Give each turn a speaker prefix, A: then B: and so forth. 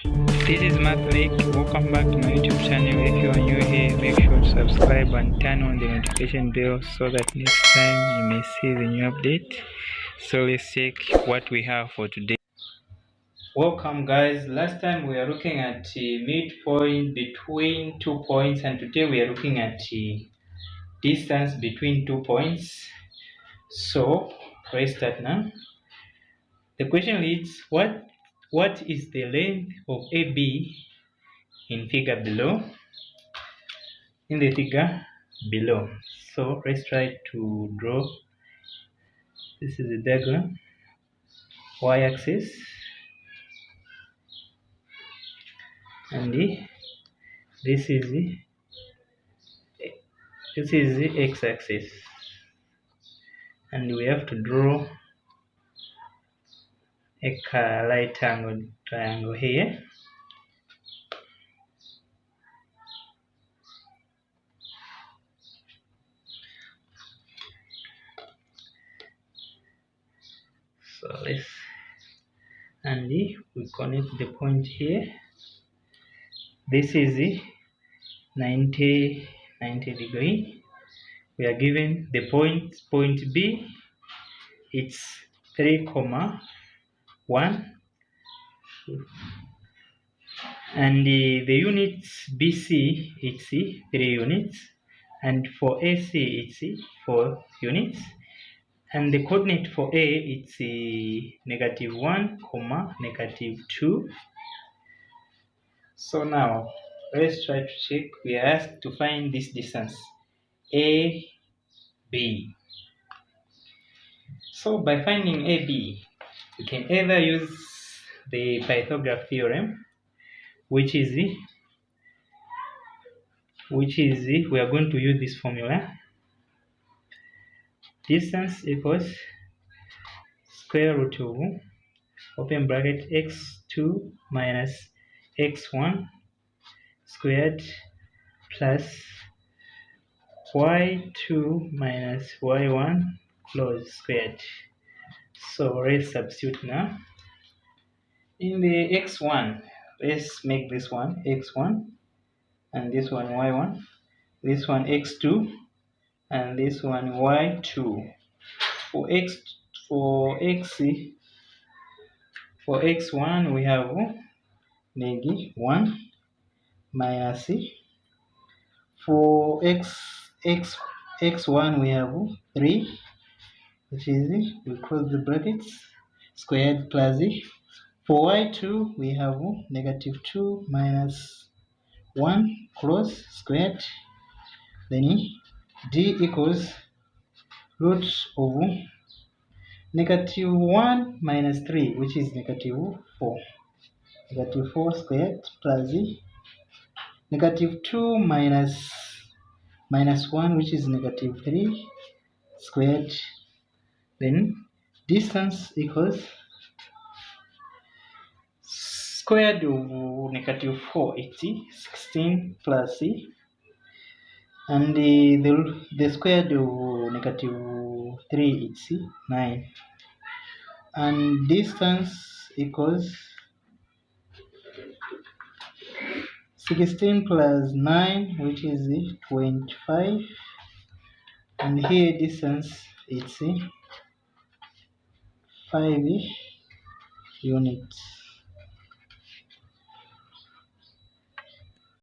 A: This is Mathslech. Welcome back to my YouTube channel. If you are new here, make sure to subscribe and turn on the notification bell so that next time you may see the new update. So let's check what we have for today. Welcome guys. Last time we are looking at midpoint between 2 points, and today we are looking at distance between 2 points. So let's start now. The question reads, what is the length of AB in figure below? In the figure below. So let's try to draw. This is the diagram. Y-axis and this is the x-axis, and we have to draw a right angle triangle here. So let's, and we connect the point here. This is the 90 degree. We are given the point B. It's 3,1, and the units BC, it's 3 units, and for AC it's 4 units, and the coordinate for A it's -1, -2. So now let's try to check. We are asked to find this distance AB. So by finding AB, we can either use the Pythagoras theorem, which is we are going to use this formula. Distance equals square root of open bracket x2 minus x1 squared plus y2 minus y1 close squared. So let's substitute now. In the x1, let's make this one x1, and this one y1, this one x2, and this one y2. For x1 we have -1 minus, for x1 we have 3, which is, we close the brackets, squared plus for y2 we have -2 minus 1 close squared, then d equals root of -1 minus 3, which is -4. -4 squared plus -2 minus -1, which is -3 squared. Then distance equals squared of -4, it's 16 plus, and the squared of -3, it's 9, and distance equals 16 plus 9, which is 25, and here distance it's 5 units.